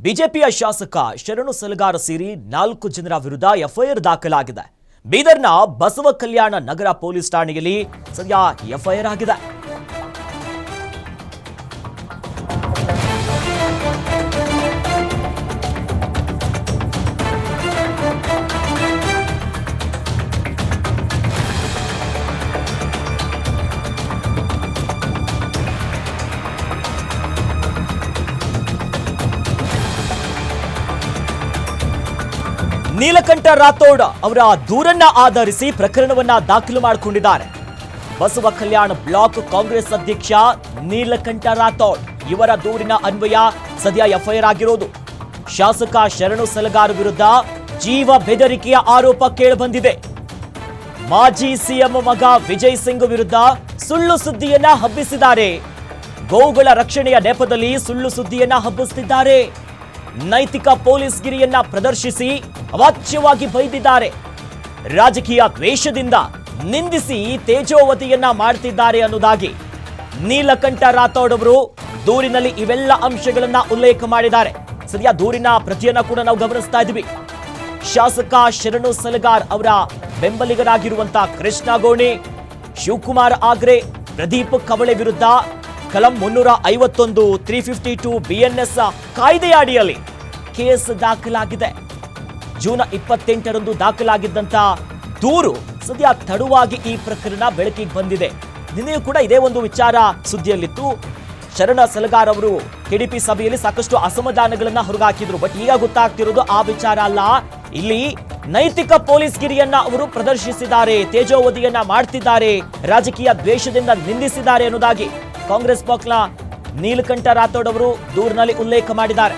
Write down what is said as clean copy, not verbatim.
ಬಿಜೆಪಿಯ ಶಾಸಕ ಶರಣು ಸಲಗಾರ ಸೇರಿ 4 ಜನರ ವಿರುದ್ಧ ಎಫ್ಐಆರ್ ದಾಖಲಾಗಿದೆ. ಬೀದರ್ನ ಬಸವ ಕಲ್ಯಾಣ ನಗರ ಪೊಲೀಸ್ ಠಾಣೆಯಲ್ಲಿ ಸದ್ಯ ಎಫ್ಐಆರ್ ಆಗಿದೆ. ನೀಲಕಂಠ ರಾಥೋಡ್ ಅವರ ದೂರನ್ನ ಆಧರಿಸಿ ಪ್ರಕರಣವನ್ನ ದಾಖಲು ಮಾಡಿಕೊಂಡಿದ್ದಾರೆ. ಬಸವ ಕಲ್ಯಾಣ ಬ್ಲಾಕ್ ಕಾಂಗ್ರೆಸ್ ಅಧ್ಯಕ್ಷ ನೀಲಕಂಠ ರಾಥೋಡ್ ಇವರ ದೂರಿನ ಅನ್ವಯ ಸದ್ಯ ಎಫ್ಐಆರ್ ಆಗಿರೋದು. ಶಾಸಕ ಶರಣು ಸಲಗಾರ ವಿರುದ್ಧ ಜೀವ ಬೆದರಿಕೆಯ ಆರೋಪ ಕೇಳಿಬಂದಿದೆ. ಮಾಜಿ ಸಿಎಂ ಮಗ ವಿಜಯ್ ಸಿಂಗ್ ವಿರುದ್ಧ ಸುಳ್ಳು ಸುದ್ದಿಯನ್ನ ಹಬ್ಬಿಸಿದ್ದಾರೆ. ಗೋವುಗಳ ರಕ್ಷಣೆಯ ನೆಪದಲ್ಲಿ ಸುಳ್ಳು ಸುದ್ದಿಯನ್ನ ಹಬ್ಬಿಸುತ್ತಿದ್ದಾರೆ. ನೈತಿಕ ಪೊಲೀಸ್ ಗಿರಿಯನ್ನ ಪ್ರದರ್ಶಿಸಿ ಅವಾಚ್ಯವಾಗಿ ಬೈದಿದ್ದಾರೆ. ರಾಜಕೀಯ ದ್ವೇಷದಿಂದ ನಿಂದಿಸಿ ತೇಜೋವತಿಯನ್ನ ಮಾಡ್ತಿದ್ದಾರೆ ಅನ್ನೋದಾಗಿ ನೀಲಕಂಠ ರಾಥೋಡ್ ಅವರು ದೂರಿನಲ್ಲಿ ಇವೆಲ್ಲ ಅಂಶಗಳನ್ನ ಉಲ್ಲೇಖ ಮಾಡಿದ್ದಾರೆ. ಸದ್ಯ ದೂರಿನ ಪ್ರತಿಯನ್ನ ಕೂಡ ನಾವು ಗಮನಿಸ್ತಾ ಇದ್ವಿ. ಶಾಸಕ ಶರಣು ಸಲಗಾರ್ ಅವರ ಬೆಂಬಲಿಗರಾಗಿರುವಂತಹ ಕೃಷ್ಣ ಗೋಣಿ, ಶಿವಕುಮಾರ್ ಆಗ್ರೆ, ಪ್ರದೀಪ್ ಕವಳೆ ವಿರುದ್ಧ ಕಲಂ 351, 352 BNS ಕಾಯ್ದೆಯ ಅಡಿಯಲ್ಲಿ ಕೇಸ್ ದಾಖಲಾಗಿದೆ. ಜೂನ್ 28ರಂದು ದಾಖಲಾಗಿದ್ದಂತ ದೂರು ಸದ್ಯ ತಡವಾಗಿ ಈ ಪ್ರಕರಣ ಬೆಳಕಿಗೆ ಬಂದಿದೆ. ನಿನ್ನೆಯೂ ಕೂಡ ಇದೇ ಒಂದು ವಿಚಾರ ಸುದ್ದಿಯಲ್ಲಿತ್ತು. ಶರಣ ಸಲಗಾರ್ ಅವರು ಕೆಡಿಪಿ ಸಭೆಯಲ್ಲಿ ಸಾಕಷ್ಟು ಅಸಮಾಧಾನಗಳನ್ನ ಹೊರಗಾಕಿದ್ರು. ಬಟ್ ಈಗ ಗೊತ್ತಾಗ್ತಿರೋದು ಆ ವಿಚಾರ ಅಲ್ಲ. ಇಲ್ಲಿ ನೈತಿಕ ಪೊಲೀಸ್ ಗಿರಿಯನ್ನ ಅವರು ಪ್ರದರ್ಶಿಸಿದ್ದಾರೆ, ತೇಜೋವಧಿಯನ್ನ ಮಾಡ್ತಿದ್ದಾರೆ, ರಾಜಕೀಯ ದ್ವೇಷದಿಂದ ನಿಂದಿಸಿದ್ದಾರೆ ಅನ್ನೋದಾಗಿ ಕಾಂಗ್ರೆಸ್ ಪಕ್ಷದ ನೀಲಕಂಠ ರಾಥೋಡ್ ಅವರು ದೂರಿನಲ್ಲಿ ಉಲ್ಲೇಖ ಮಾಡಿದ್ದಾರೆ.